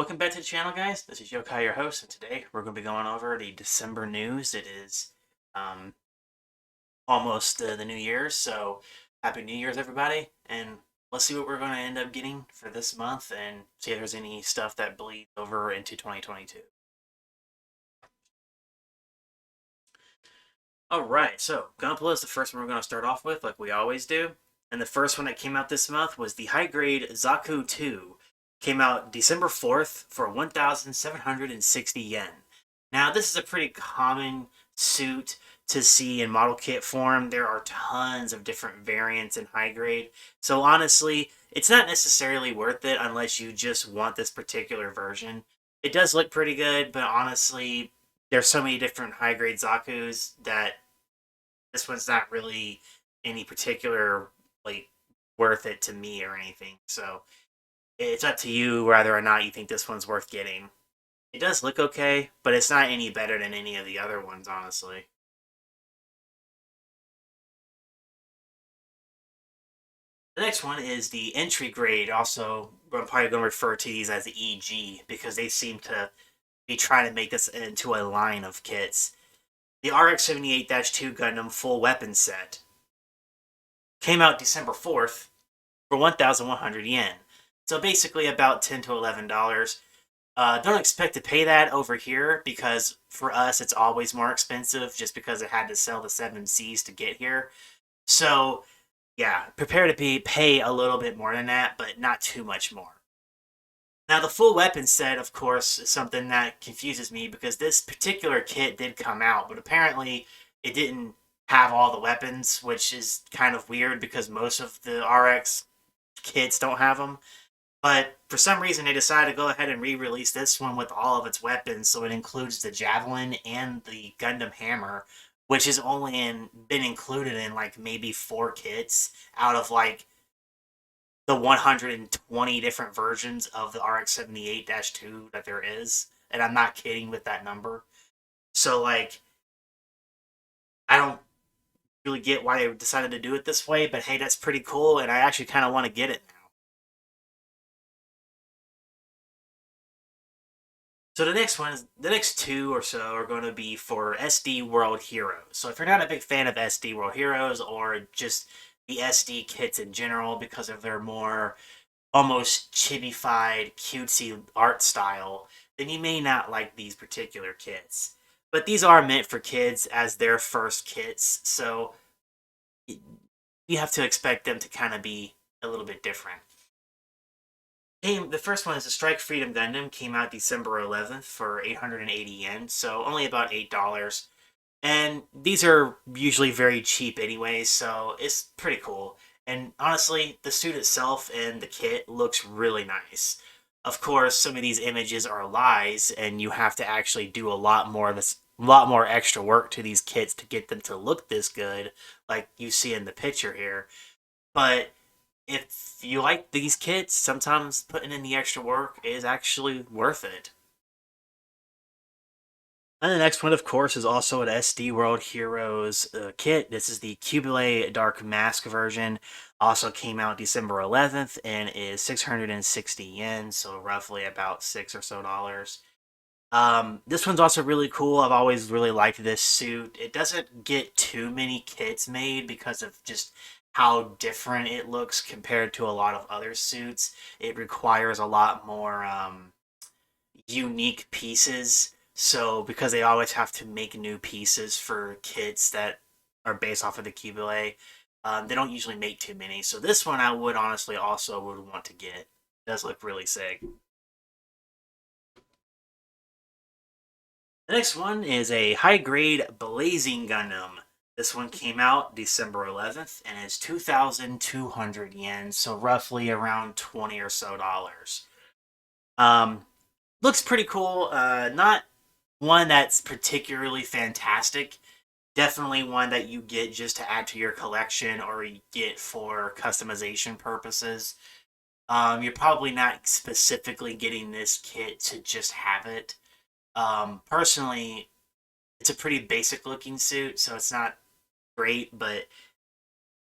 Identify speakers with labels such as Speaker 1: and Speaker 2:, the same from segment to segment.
Speaker 1: Welcome back to the channel, guys. This is Yokai, your host, and today we're going to be going over the December news. It is um, almost the New Year's, so Happy New Year's, everybody. And let's see what we're going to end up getting for this month and see if there's any stuff that bleeds over into 2022. All right, so Gunpla is the first one we're going to start off with, like we always do. And the first one that came out this month was the high grade Zaku 2. Came out December 4th for 1,760 yen. Now, this is a pretty common suit to see in model kit form. There are tons of different variants in high grade. So, honestly, it's not necessarily worth it unless you just want this particular version. It does look pretty good, but honestly, there's so many different high grade Zaku's that this one's not really any particular like worth it to me or anything. So it's up to you whether or not you think this one's worth getting. It does look okay, but it's not any better than any of the other ones, honestly. The next one is the entry grade. Also, I'm probably going to refer to these as the EG because they seem to be trying to make this into a line of kits. The RX-78 2 Gundam full weapon set came out December 4th for 1,100 yen. So basically about $10 to $11. Don't expect to pay that over here because for us it's always more expensive just because it had to sell the 7Cs to get here. So yeah, prepare to pay a little bit more than that, but not too much more. Now the full weapon set, of course, is something that confuses me because this particular kit did come out, but apparently it didn't have all the weapons, which is kind of weird because most of the RX kits don't have them. But for some reason, they decided to go ahead and re-release this one with all of its weapons, so it includes the javelin and the Gundam hammer, which has only been included in like maybe 4 kits out of like the 120 different versions of the RX-78 2 that there is. And I'm not kidding with that number. So like, I don't really get why they decided to do it this way, but hey, that's pretty cool, and I actually kind of want to get it now. So the next two or so are going to be for SD World Heroes. So if you're not a big fan of SD World Heroes or just the SD kits in general because of their more almost chibified, cutesy art style, then you may not like these particular kits. But these are meant for kids as their first kits, so you have to expect them to kind of be a little bit different. The first one is the Strike Freedom Gundam. Came out December 11th for 880 yen, so only about $8. And these are usually very cheap anyway, so it's pretty cool. And honestly, the suit itself and the kit looks really nice. Of course, some of these images are lies, and you have to actually do a lot more extra work to these kits to get them to look this good, like you see in the picture here. But if you like these kits, sometimes putting in the extra work is actually worth it. And the next one, of course, is also an SD World Heroes kit. This is the Kubele Dark Mask version. Also came out December 11th and is 660 yen, so roughly about $6 or so. This one's also really cool. I've always really liked this suit. It doesn't get too many kits made because of just how different it looks compared to a lot of other suits. It requires a lot more unique pieces. So because they always have to make new pieces for kits that are based off of the Kubele, they don't usually make too many. So this one I would honestly also would want to get. It does look really sick. The next one is a high grade Blazing Gundam. This one came out December 11th and is 2,200 yen, so roughly around 20 or so dollars. Um, Looks pretty cool. Not one that's particularly fantastic. Definitely one that you get just to add to your collection or you get for customization purposes. You're probably not specifically getting this kit to just have it. Personally, it's a pretty basic looking suit, so it's not great, but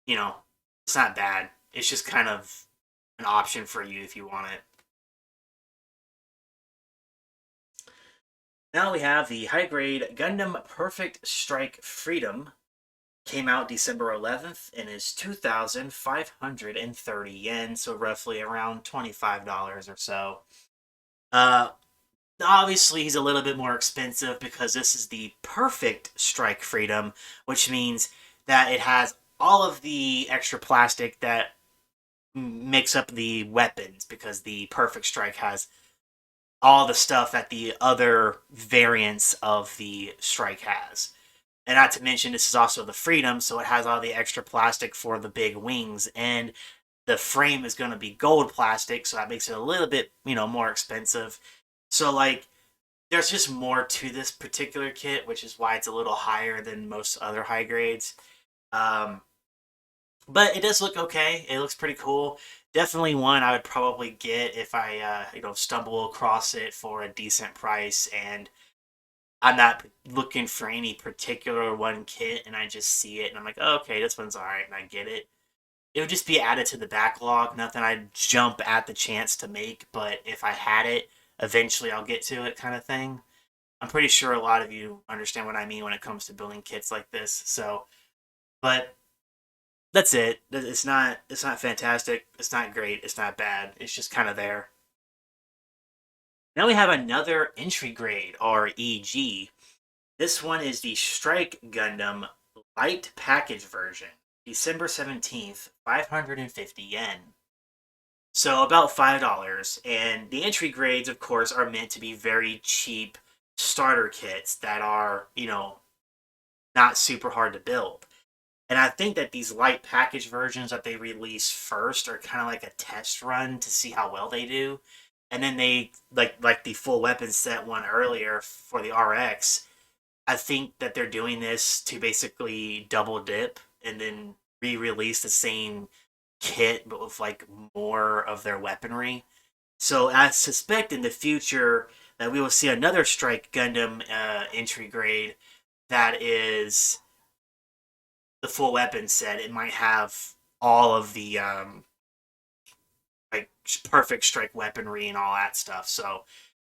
Speaker 1: you know, it's not bad. It's just kind of an option for you if you want it. Now we have the high grade Gundam Perfect Strike Freedom. Came out December 11th and is 2,530 yen, so roughly around $25 or so. Uh, Obviously, he's a little bit more expensive because this is the Perfect Strike Freedom, which means that it has all of the extra plastic that makes up the weapons, because the Perfect Strike has all the stuff that the other variants of the Strike has. And not to mention, this is also the Freedom, so it has all the extra plastic for the big wings, and the frame is going to be gold plastic, so that makes it a little bit, more expensive. So, like, there's just more to this particular kit, which is why it's a little higher than most other high grades. Um, but it does look okay. It looks pretty cool. Definitely one I would probably get if I, stumble across it for a decent price, and I'm not looking for any particular one kit, and I just see it and I'm like, oh, okay, this one's all right, and I get it. It would just be added to the backlog. Nothing I'd jump at the chance to make, but if I had it, eventually I'll get to it, kind of thing. I'm pretty sure a lot of you understand what I mean when it comes to building kits like this. So, but that's it. It's not fantastic. It's not great. It's not bad. It's just kind of there. Now we have another entry grade, or EG. This one is the Strike Gundam Light Package version. December 17th, 550 yen. So about $5. And the entry grades, of course, are meant to be very cheap starter kits that are, not super hard to build. And I think that these light package versions that they release first are kind of like a test run to see how well they do. And then they, like the full weapon set one earlier for the RX, I think that they're doing this to basically double dip and then re-release the same kit but with like more of their weaponry. So I suspect in the future that we will see another Strike Gundam entry grade that is the full weapon set. It might have all of the like perfect strike weaponry and all that stuff. So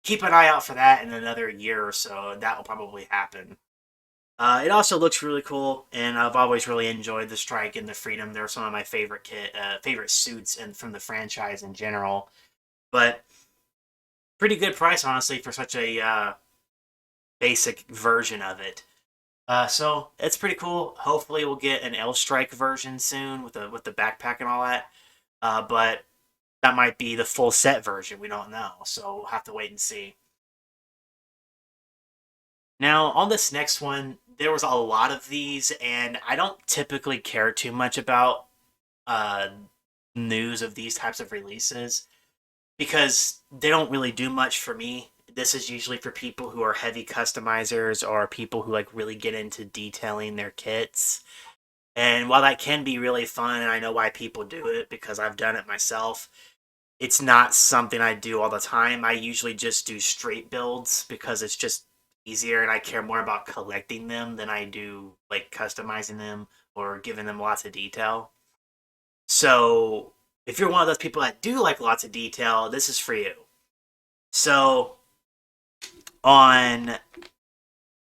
Speaker 1: keep an eye out for that in another year or so. That will probably happen. It also looks really cool, and I've always really enjoyed the Strike and the Freedom. They're some of my favorite suits and from the franchise in general. But pretty good price, honestly, for such a basic version of it. So it's pretty cool. Hopefully, we'll get an L Strike version soon with the backpack and all that. But that might be the full set version. We don't know, so we'll have to wait and see. Now, on this next one, there was a lot of these, and I don't typically care too much about uh, news of these types of releases because they don't really do much for me. This is usually for people who are heavy customizers or people who like really get into detailing their kits. And while that can be really fun, and I know why people do it because I've done it myself, it's not something I do all the time. I usually just do straight builds because it's just easier and I care more about collecting them than I do like customizing them or giving them lots of detail. So if you're one of those people that do like lots of detail, this is for you. So on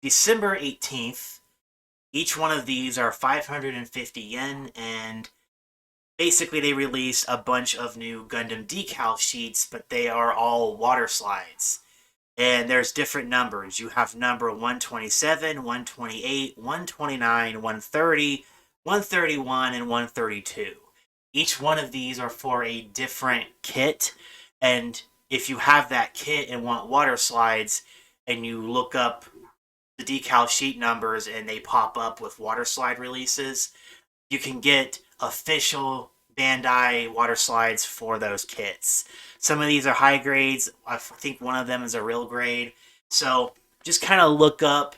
Speaker 1: December 18th, each one of these are 550 yen, and basically they release a bunch of new Gundam decal sheets, but they are all water slides. And there's different numbers. You have number 127, 128, 129, 130, 131, and 132. Each one of these are for a different kit, and if you have that kit and want water slides, and you look up the decal sheet numbers and they pop up with water slide releases, you can get official Bandai water slides for those kits. Some of these are high grades. I think one of them is a real grade. So just kind of look up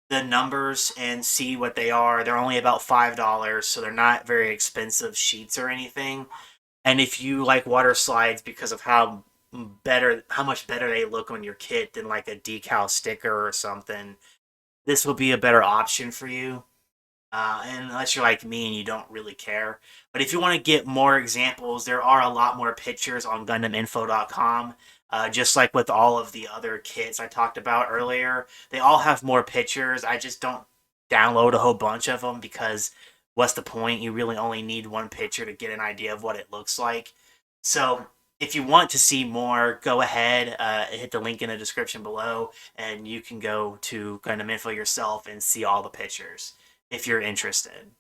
Speaker 1: the numbers and see what they are. They're only about $5, so they're not very expensive sheets or anything. And if you like water slides because of how much better they look on your kit than like a decal sticker or something, this will be a better option for you. and unless you're like me and you don't really care. But if you want to get more examples, there are a lot more pictures on GundamInfo.com. Just like with all of the other kits I talked about earlier, they all have more pictures. I just don't download a whole bunch of them because what's the point? You really only need one picture to get an idea of what it looks like. So if you want to see more, go ahead, hit the link in the description below, and you can go to Gundam Info yourself and see all the pictures if you're interested.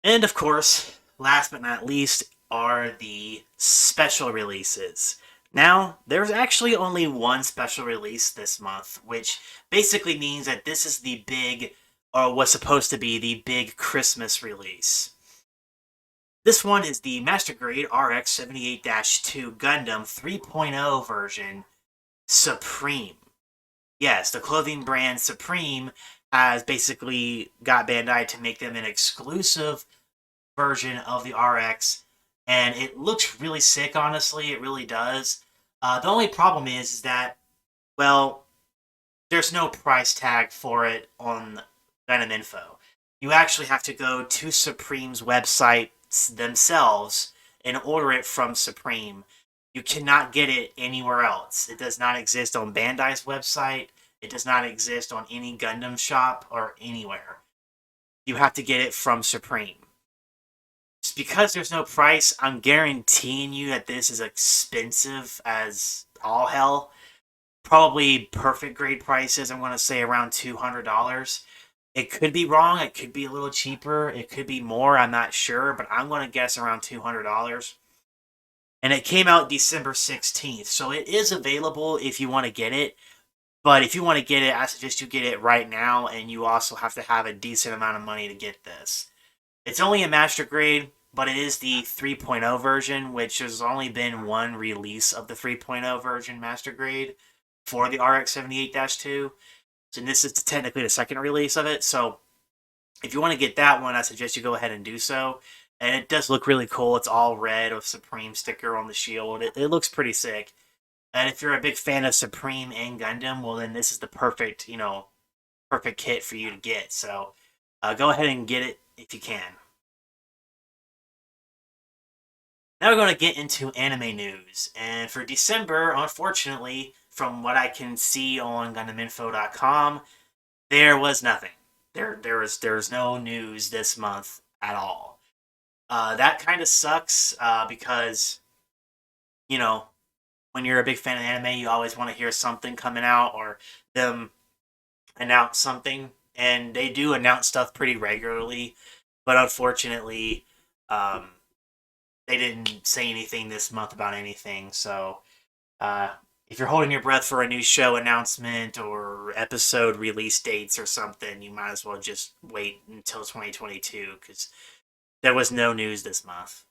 Speaker 1: And of course, last but not least, are the special releases. Now, there's actually only one special release this month, which basically means that this is the big, or what's supposed to be the big Christmas release. This one is the Master Grade RX 78 2 Gundam 3.0 version Supreme. Yes, the clothing brand Supreme has basically got Bandai to make them an exclusive version of the RX, and it looks really sick, honestly. It really does. The only problem is that, well, there's no price tag for it on Venom Info. You actually have to go to Supreme's website themselves and order it from Supreme. You cannot get it anywhere else. It does not exist on Bandai's website. It does not exist on any Gundam shop or anywhere. You have to get it from Supreme. Just because there's no price, I'm guaranteeing you that this is expensive as all hell. Probably perfect grade prices, I'm going to say around $200. It could be wrong. It could be a little cheaper. It could be more. I'm not sure, but I'm going to guess around $200. And it came out December 16th, so it is available if you want to get it. But if you want to get it, I suggest you get it right now, and you also have to have a decent amount of money to get this. It's only a master grade, but it is the 3.0 version, which has only been one release of the 3.0 version master grade for the RX 78 2. And this is technically the second release of it. So if you want to get that one, I suggest you go ahead and do so. And it does look really cool. It's all red with Supreme sticker on the shield. It looks pretty sick. And if you're a big fan of Supreme and Gundam, well, then this is the perfect, perfect kit for you to get. So go ahead and get it if you can. Now we're going to get into anime news. And for December, unfortunately, from what I can see on GundamInfo.com, there was nothing. There's no news this month at all. That kind of sucks because, you know, when you're a big fan of anime, you always want to hear something coming out or them announce something. And they do announce stuff pretty regularly, but unfortunately, um, they didn't say anything this month about anything. So uh, if you're holding your breath for a new show announcement or episode release dates or something, you might as well just wait until 2022 because there was no news this month.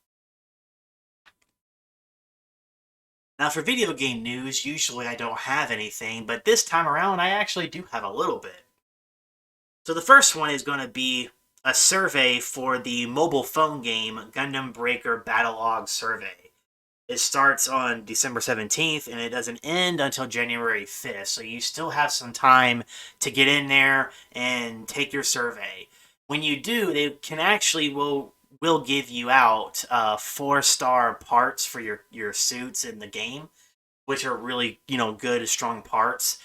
Speaker 1: Now, for video game news, usually I don't have anything, but this time around I actually do have a little bit. So the first one is going to be a survey for the mobile phone game Gundam Breaker Battlelog Survey. It starts on December 17th and it doesn't end until January 5th. So you still have some time to get in there and take your survey. When you do, they can actually will give you out 4-star parts for your suits in the game, which are really, good, strong parts.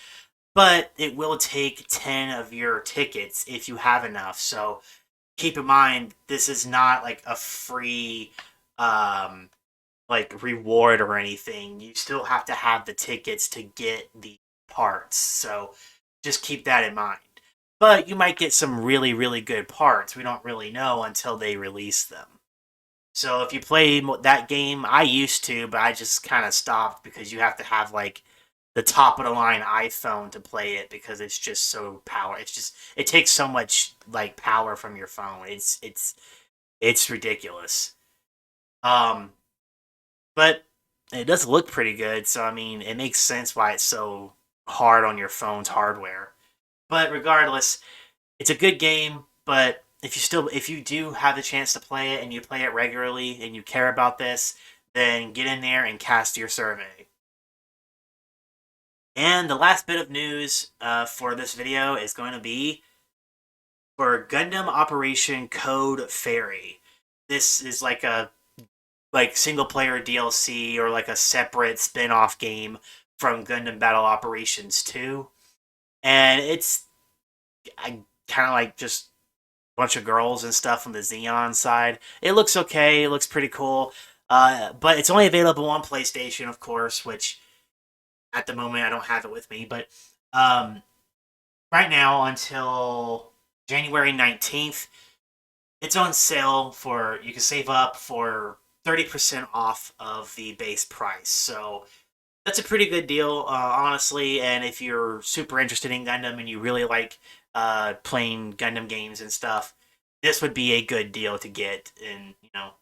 Speaker 1: But it will take 10 of your tickets if you have enough. So keep in mind, this is not like a free um, reward or anything. You still have to have the tickets to get the parts. So just keep that in mind. But you might get some really, really good parts. We don't really know until they release them. So if you play that game, I used to, but I just kind of stopped because you have to have like the top of the line iPhone to play it because it's just so power. It takes so much like power from your phone. It's ridiculous. Um, but it does look pretty good. So I mean, it makes sense why it's so hard on your phone's hardware. But regardless, it's a good game. But if you do have the chance to play it and you play it regularly and you care about this, then get in there and cast your survey. And the last bit of news for this video is going to be for Gundam Operation Code Fairy. This is like a single player DLC or like a separate spin-off game from Gundam Battle Operations 2. And it's I kind of like just a bunch of girls and stuff on the Xeon side. It looks okay. It looks pretty cool. But it's only available on PlayStation, of course, which at the moment I don't have it with me. But um, right now until January 19th, it's on sale for you can save up for 30% off of the base price. So that's a pretty good deal, honestly. And if you're super interested in Gundam and you really like playing Gundam games and stuff, this would be a good deal to get. And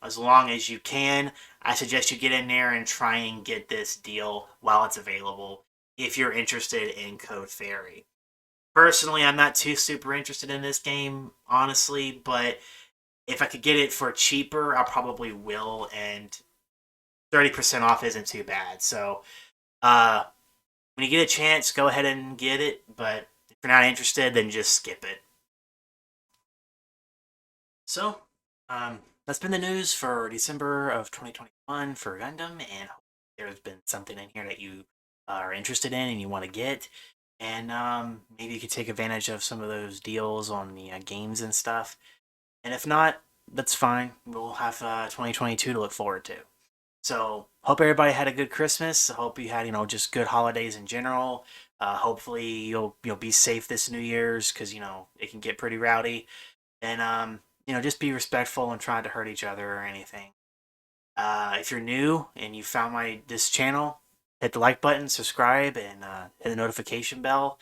Speaker 1: as long as you can, I suggest you get in there and try and get this deal while it's available. If you're interested in Code Fairy, personally, I'm not too super interested in this game, honestly. But if I could get it for cheaper, I probably will. And 30% off isn't too bad. So uh, when you get a chance, go ahead and get it. But if you're not interested, then just skip it. So, that's been the news for December of 2021 for Gundam, and there's been something in here that you are interested in and you want to get, and maybe you could take advantage of some of those deals on the games and stuff. And if not, that's fine. We'll have 2022 to look forward to. So hope everybody had a good Christmas. I hope you had just good holidays in general. Hopefully you'll be safe this New Year's because it can get pretty rowdy. And just be respectful and try to hurt each other or anything. If you're new and you found this channel, hit the like button, subscribe, and hit the notification bell.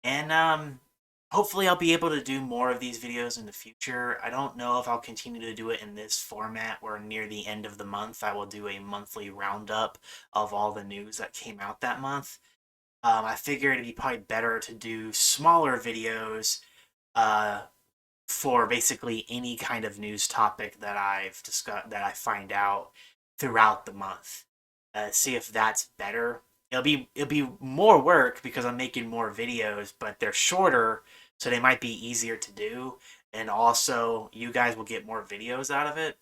Speaker 1: And hopefully I'll be able to do more of these videos in the future. I don't know if I'll continue to do it in this format where near the end of the month I will do a monthly roundup of all the news that came out that month. I figure it'd be probably better to do smaller videos uh, for basically any kind of news topic that I've discussed that I find out throughout the month. See if that's better. It'll be more work because I'm making more videos, but they're shorter, so they might be easier to do. And also, you guys will get more videos out of it.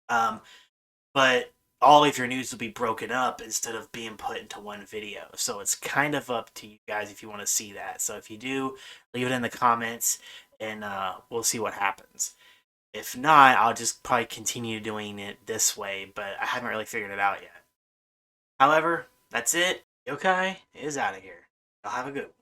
Speaker 1: Um, but all of your news will be broken up instead of being put into one video. So it's kind of up to you guys if you want to see that. So if you do, leave it in the comments and we'll see what happens. If not, I'll just probably continue doing it this way, but I haven't really figured it out yet. However, that's it. Yokai is out of here. Y'all have a good one.